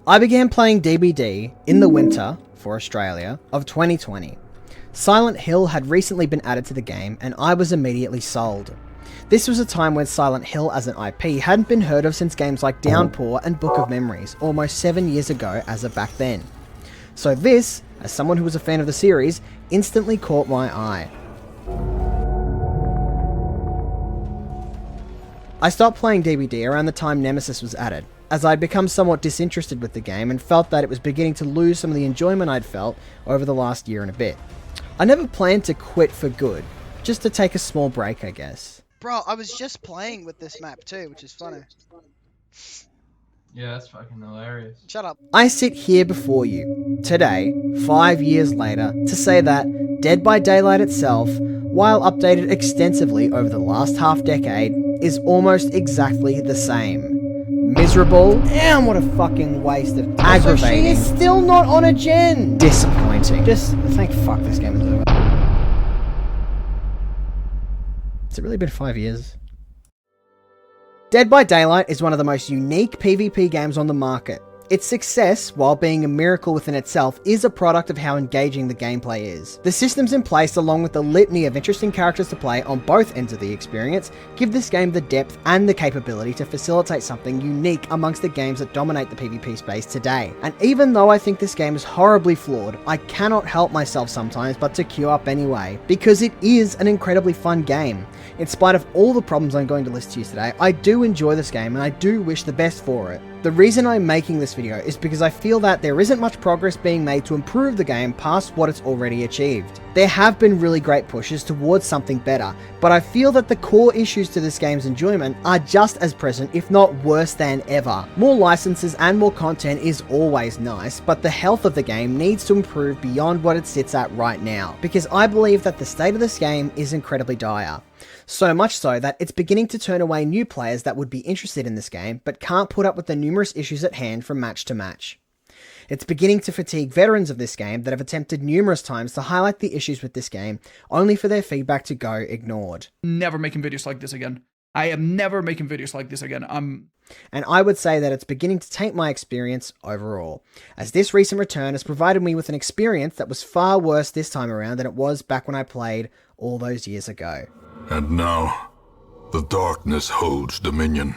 I began playing DBD in the winter, for Australia, of 2020. Silent Hill had recently been added to the game and I was immediately sold. This was a time when Silent Hill as an IP hadn't been heard of since games like Downpour and Book of Memories, almost 7 years ago as of back then. So this, as someone who was a fan of the series, instantly caught my eye. I stopped playing DBD around the time Nemesis was added, as I'd become somewhat disinterested with the game and felt that it was beginning to lose some of the enjoyment I'd felt over the last year and a bit. I never planned to quit for good, just to take a small break, I guess. Bro, I was just playing with this map too, which is funny. Yeah, that's fucking hilarious. Shut up. I sit here before you, today, 5 years later, to say that Dead by Daylight itself, while updated extensively over the last half-decade, is almost exactly the same. Miserable, and what a fucking waste of time. Aggravating. She is still not on a gen! Disappointing. Just thank fuck this game is over. Has it really been 5 years? Dead by Daylight is one of the most unique PvP games on the market. Its success, while being a miracle within itself, is a product of how engaging the gameplay is. The systems in place, along with the litany of interesting characters to play on both ends of the experience, give this game the depth and the capability to facilitate something unique amongst the games that dominate the PvP space today. And even though I think this game is horribly flawed, I cannot help myself sometimes but to queue up anyway, because it is an incredibly fun game. In spite of all the problems I'm going to list to you today, I do enjoy this game and I do wish the best for it. The reason I'm making this video is because I feel that there isn't much progress being made to improve the game past what it's already achieved. There have been really great pushes towards something better, but I feel that the core issues to this game's enjoyment are just as present, if not worse than ever. More licenses and more content is always nice, but the health of the game needs to improve beyond what it sits at right now, because I believe that the state of this game is incredibly dire. So much so that it's beginning to turn away new players that would be interested in this game, but can't put up with the numerous issues at hand from match to match. It's beginning to fatigue veterans of this game that have attempted numerous times to highlight the issues with this game, only for their feedback to go ignored. Never making videos like this again. I am never making videos like this again. And I would say that it's beginning to taint my experience overall, as this recent return has provided me with an experience that was far worse this time around than it was back when I played all those years ago. And now, the darkness holds dominion.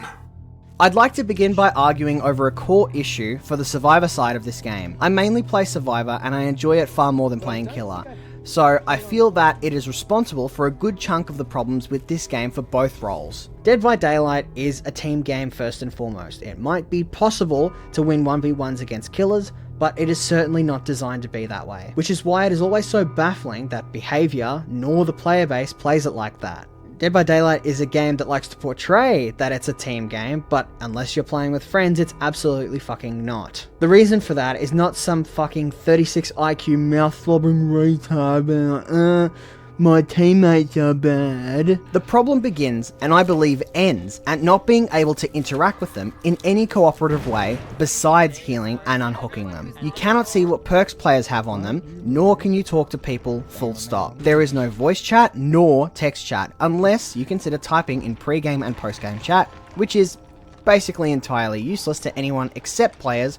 I'd like to begin by arguing over a core issue for the Survivor side of this game. I mainly play Survivor and I enjoy it far more than playing Killer, so I feel that it is responsible for a good chunk of the problems with this game for both roles. Dead by Daylight is a team game first and foremost. It might be possible to win 1v1s against killers, but it is certainly not designed to be that way, which is why it is always so baffling that behaviour nor the player base plays it like that. Dead by Daylight is a game that likes to portray that it's a team game, but unless you're playing with friends, it's absolutely fucking not. The reason for that is not some fucking 36 IQ mouth-slobbering retard my teammates are bad. The problem begins, and I believe ends, at not being able to interact with them in any cooperative way besides healing and unhooking them. You cannot see what perks players have on them, nor can you talk to people full stop. There is no voice chat nor text chat, unless you consider typing in pre-game and post-game chat, which is basically entirely useless to anyone except players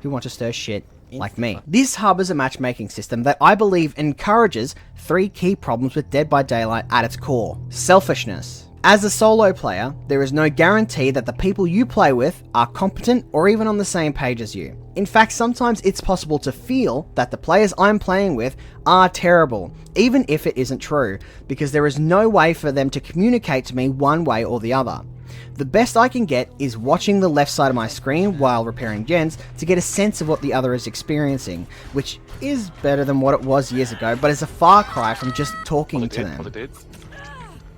who want to stir shit like me. This harbors a matchmaking system that I believe encourages three key problems with Dead by Daylight at its core. Selfishness. As a solo player, there is no guarantee that the people you play with are competent or even on the same page as you. In fact, sometimes it's possible to feel that the players I'm playing with are terrible, even if it isn't true, because there is no way for them to communicate to me one way or the other. The best I can get is watching the left side of my screen while repairing gens to get a sense of what the other is experiencing, which is better than what it was years ago, but is a far cry from just talking to them.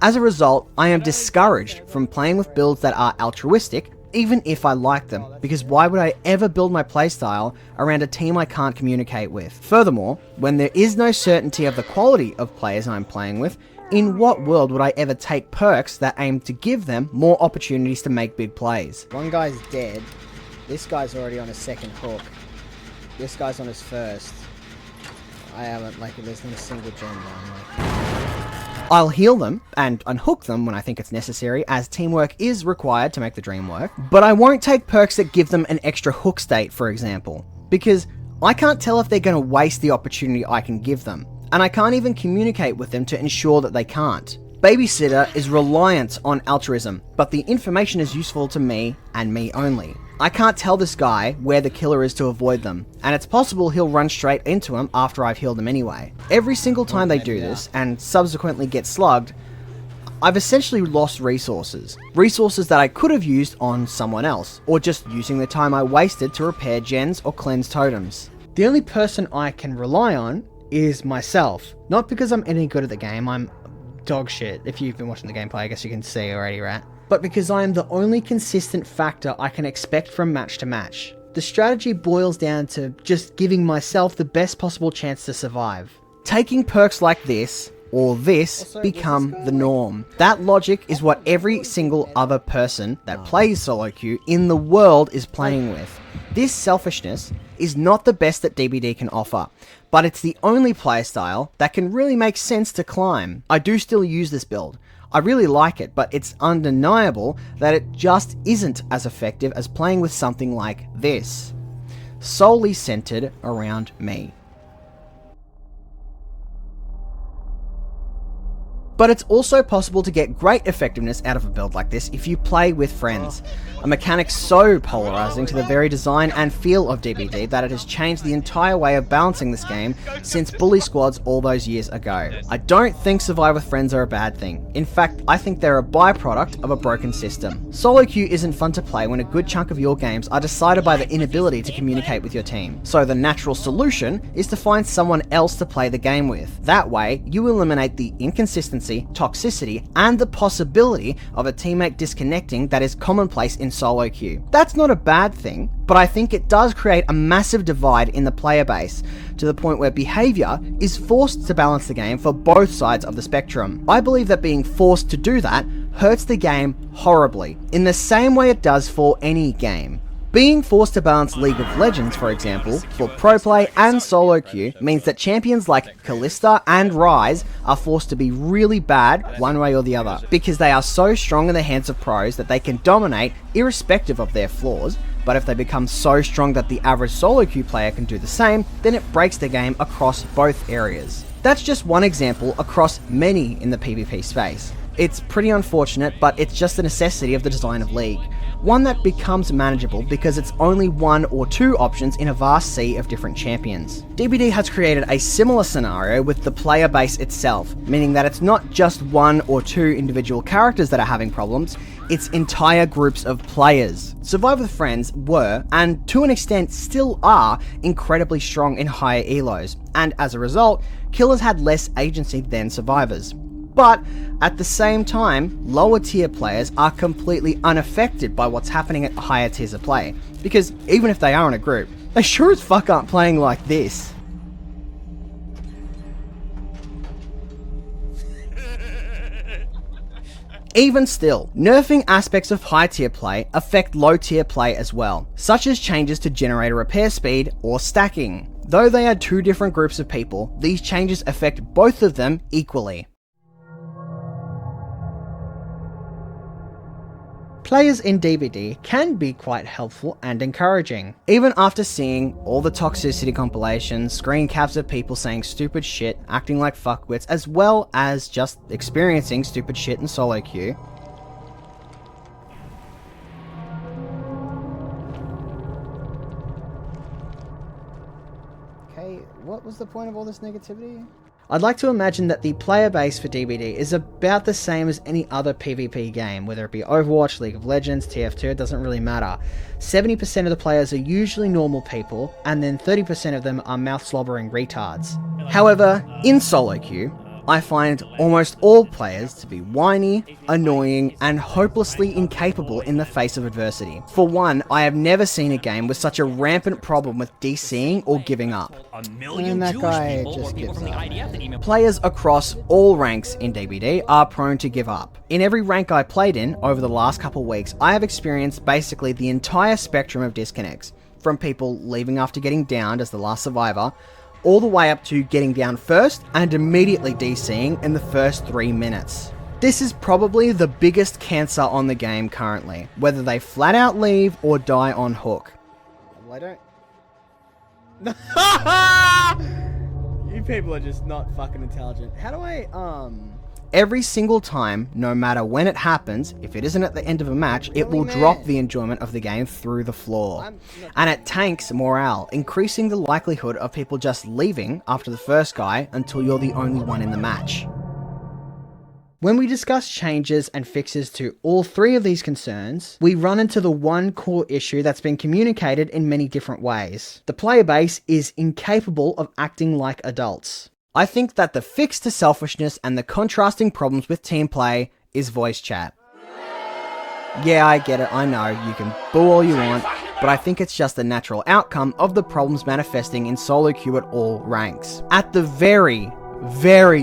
As a result, I am discouraged from playing with builds that are altruistic, even if I like them, because why would I ever build my playstyle around a team I can't communicate with? Furthermore, when there is no certainty of the quality of players I'm playing with, in what world would I ever take perks that aim to give them more opportunities to make big plays? One guy's dead, this guy's already on his second hook, this guy's on his first. I haven't, there's not a single gem down, I'll heal them and unhook them when I think it's necessary, as teamwork is required to make the dream work, but I won't take perks that give them an extra hook state, for example, because I can't tell if they're going to waste the opportunity I can give them, and I can't even communicate with them to ensure that they can't. Babysitter is reliant on altruism, but the information is useful to me and me only. I can't tell this guy where the killer is to avoid them, and it's possible he'll run straight into him after I've healed him anyway. Every single time they do this, and subsequently get slugged, I've essentially lost resources. Resources that I could have used on someone else, or just using the time I wasted to repair gens or cleanse totems. The only person I can rely on is myself. Not because I'm any good at the game, I'm dog shit. If you've been watching the gameplay, I guess you can see already, right? But because I am the only consistent factor I can expect from match to match. The strategy boils down to just giving myself the best possible chance to survive. Taking perks like this, or this, become the norm. That logic is what every single other person that plays solo queue in the world is playing with. This selfishness is not the best that DBD can offer, but it's the only playstyle that can really make sense to climb. I do still use this build. I really like it, but it's undeniable that it just isn't as effective as playing with something like this, solely centered around me. But it's also possible to get great effectiveness out of a build like this if you play with friends. A mechanic so polarizing to the very design and feel of DBD that it has changed the entire way of balancing this game since bully squads all those years ago. I don't think survive with friends are a bad thing. In fact, I think they're a byproduct of a broken system. Solo queue isn't fun to play when a good chunk of your games are decided by the inability to communicate with your team. So the natural solution is to find someone else to play the game with. That way, you eliminate the inconsistency, toxicity, and the possibility of a teammate disconnecting that is commonplace in solo queue. That's not a bad thing, but I think it does create a massive divide in the player base, to the point where behavior is forced to balance the game for both sides of the spectrum. I believe that being forced to do that hurts the game horribly, in the same way it does for any game. Being forced to balance League of Legends, for example, for pro play and solo queue means that champions like Kalista and Ryze are forced to be really bad one way or the other, because they are so strong in the hands of pros that they can dominate irrespective of their flaws, but if they become so strong that the average solo queue player can do the same, then it breaks the game across both areas. That's just one example across many in the PvP space. It's pretty unfortunate, but it's just a necessity of the design of League. One that becomes manageable because it's only one or two options in a vast sea of different champions. DBD has created a similar scenario with the player base itself, meaning that it's not just one or two individual characters that are having problems, it's entire groups of players. Survive with Friends were, and to an extent still are, incredibly strong in higher elos, and as a result, killers had less agency than survivors. But at the same time, lower tier players are completely unaffected by what's happening at higher tiers of play, because even if they are in a group, they sure as fuck aren't playing like this. Even still, nerfing aspects of high tier play affect low tier play as well, such as changes to generator repair speed or stacking. Though they are two different groups of people, these changes affect both of them equally. Players in DBD can be quite helpful and encouraging. Even after seeing all the Toxicity compilations, screen caps of people saying stupid shit, acting like fuckwits, as well as just experiencing stupid shit in solo queue. Okay, what was the point of all this negativity? I'd like to imagine that the player base for DBD is about the same as any other PvP game, whether it be Overwatch, League of Legends, TF2, it doesn't really matter. 70% of the players are usually normal people, and then 30% of them are mouth-slobbering retards. However, in solo queue, I find almost all players to be whiny, annoying, and hopelessly incapable in the face of adversity. For one, I have never seen a game with such a rampant problem with DCing or giving up. And that guy just gives up. Players across all ranks in DBD are prone to give up. In every rank I played in over the last couple weeks, I have experienced basically the entire spectrum of disconnects, from people leaving after getting downed as the last survivor, all the way up to getting down first and immediately DCing in the first 3 minutes. This is probably the biggest cancer on the game currently, whether they flat out leave or die on hook. Well, I don't... You people are just not fucking intelligent. How do I, Every single time, no matter when it happens, if it isn't at the end of a match, it will drop the enjoyment of the game through the floor. And it tanks morale, increasing the likelihood of people just leaving after the first guy until you're the only one in the match. When we discuss changes and fixes to all 3 of these concerns, we run into the one core issue that's been communicated in many different ways. The player base is incapable of acting like adults. I think that the fix to selfishness and the contrasting problems with team play is voice chat. Yeah, I get it, I know, you can boo all you want, but I think it's just the natural outcome of the problems manifesting in solo queue at all ranks. At the very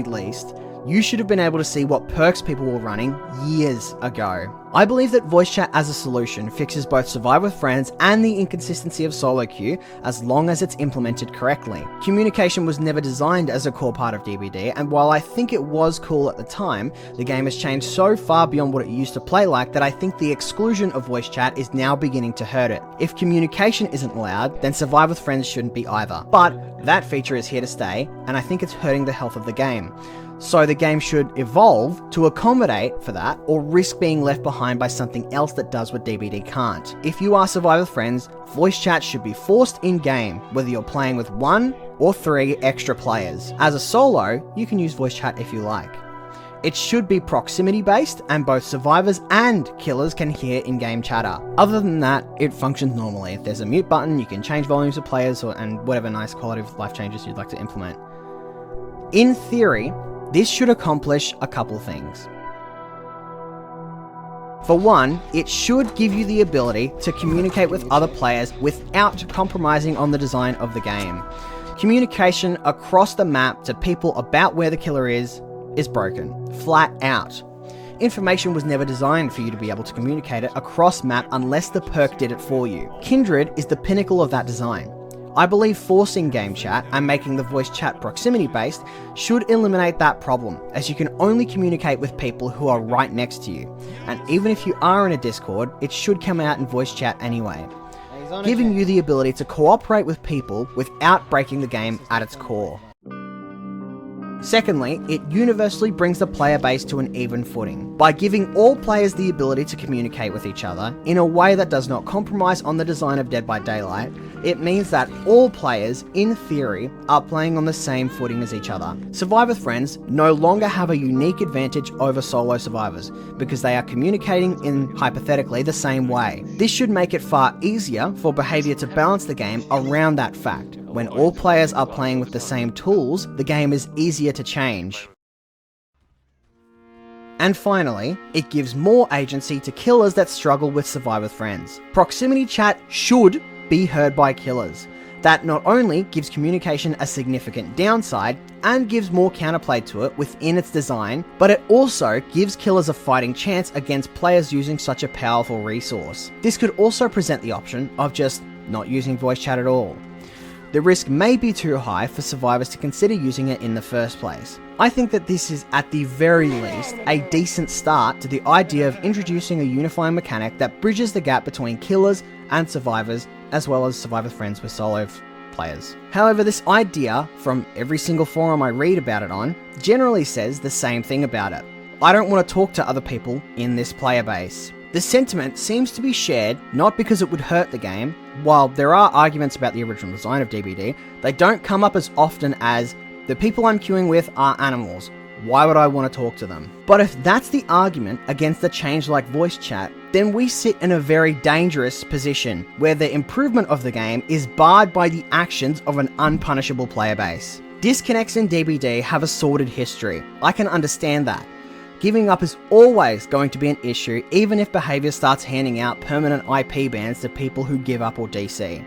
least, you should have been able to see what perks people were running years ago. I believe that voice chat as a solution fixes both survive with friends and the inconsistency of solo queue as long as it's implemented correctly. Communication was never designed as a core part of DBD, and while I think it was cool at the time, the game has changed so far beyond what it used to play like that I think the exclusion of voice chat is now beginning to hurt it. If communication isn't allowed, then survive with friends shouldn't be either. But that feature is here to stay, and I think it's hurting the health of the game. So the game should evolve to accommodate for that, or risk being left behind by something else that does what DBD can't. If you are survive with friends, voice chat should be forced in-game, whether you're playing with 1 or 3 extra players. As a solo, you can use voice chat if you like. It should be proximity based, and both survivors and killers can hear in-game chatter. Other than that, it functions normally. If there's a mute button, you can change volumes of players and whatever nice quality of life changes you'd like to implement. In theory, this should accomplish a couple things. For one, it should give you the ability to communicate with other players without compromising on the design of the game. Communication across the map to people about where the killer is broken, flat out. Information was never designed for you to be able to communicate it across map unless the perk did it for you. Kindred is the pinnacle of that design. I believe forcing game chat and making the voice chat proximity based should eliminate that problem, as you can only communicate with people who are right next to you. And even if you are in a Discord, it should come out in voice chat anyway, giving you the ability to cooperate with people without breaking the game at its core. Secondly, it universally brings the player base to an even footing, by giving all players the ability to communicate with each other in a way that does not compromise on the design of Dead by Daylight. It means that all players, in theory, are playing on the same footing as each other. Survive with friends no longer have a unique advantage over solo survivors, because they are communicating in, hypothetically, the same way. This should make it far easier for behaviour to balance the game around that fact. When all players are playing with the same tools, the game is easier to change. And finally, it gives more agency to killers that struggle with survive with friends. Proximity chat should be heard by killers. That not only gives communication a significant downside and gives more counterplay to it within its design, but it also gives killers a fighting chance against players using such a powerful resource. This could also present the option of just not using voice chat at all. The risk may be too high for survivors to consider using it in the first place. I think that this is at the very least a decent start to the idea of introducing a unifying mechanic that bridges the gap between killers and survivors, as well as survive with friends with solo players. However, this idea, from every single forum I read about it on, generally says the same thing about it. I don't want to talk to other people in this player base. The sentiment seems to be shared not because it would hurt the game. While there are arguments about the original design of DBD, they don't come up as often as, the people I'm queuing with are animals, why would I want to talk to them? But if that's the argument against a change like voice chat, then we sit in a very dangerous position, where the improvement of the game is barred by the actions of an unpunishable player base. Disconnects in DBD have a sordid history. I can understand that. Giving up is always going to be an issue, even if behaviour starts handing out permanent IP bans to people who give up or DC.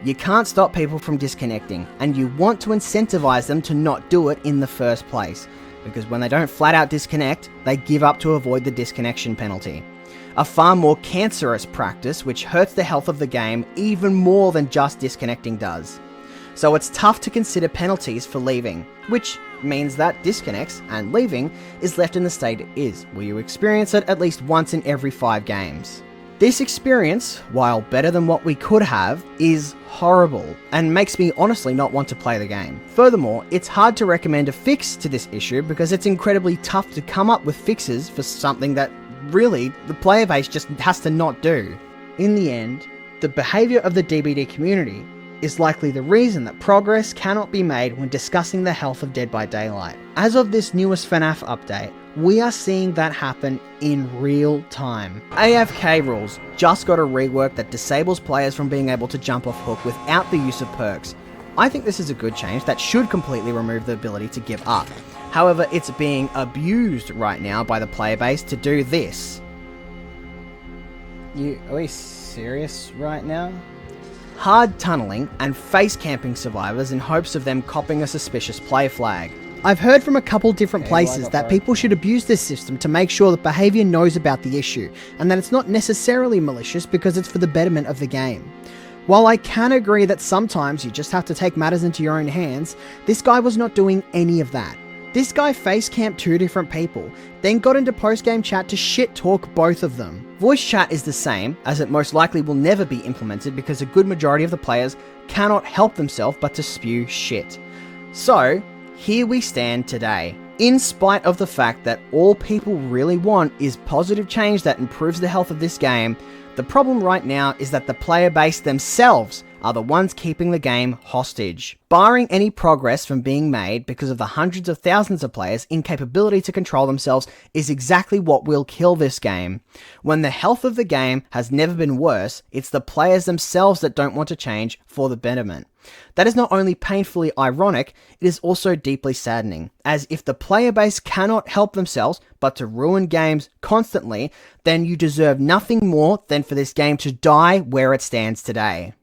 You can't stop people from disconnecting, and you want to incentivize them to not do it in the first place, because when they don't flat out disconnect, they give up to avoid the disconnection penalty. A far more cancerous practice which hurts the health of the game even more than just disconnecting does. so it's tough to consider penalties for leaving, which means that disconnects and leaving is left in the state it is, where you experience it at least once in every 5 games. This experience, while better than what we could have, is horrible and makes me honestly not want to play the game. Furthermore, it's hard to recommend a fix to this issue because it's incredibly tough to come up with fixes for something that really the player base just has to not do. In the end, the behaviour of the DBD community is likely the reason that progress cannot be made when discussing the health of Dead by Daylight. As of this newest FNAF update, we are seeing that happen in real time. AFK rules just got a rework that disables players from being able to jump off hook without the use of perks. I think this is a good change that should completely remove the ability to give up. However, it's being abused right now by the player base to do this. Are we serious right now? Hard tunneling and face camping survivors in hopes of them copping a suspicious play flag. I've heard from a couple different places that people should abuse this system to make sure that behaviour knows about the issue, and that it's not necessarily malicious because it's for the betterment of the game. While I can agree that sometimes you just have to take matters into your own hands, this guy was not doing any of that. This guy face camped 2 different people, then got into post-game chat to shit talk both of them. Voice chat is the same, as it most likely will never be implemented because a good majority of the players cannot help themselves but to spew shit. So, here we stand today. In spite of the fact that all people really want is positive change that improves the health of this game, the problem right now is that the player base themselves are the ones keeping the game hostage. Barring any progress from being made because of the hundreds of thousands of players' incapability to control themselves is exactly what will kill this game. When the health of the game has never been worse, it's the players themselves that don't want to change for the betterment. That is not only painfully ironic, it is also deeply saddening, as if the player base cannot help themselves but to ruin games constantly, then you deserve nothing more than for this game to die where it stands today.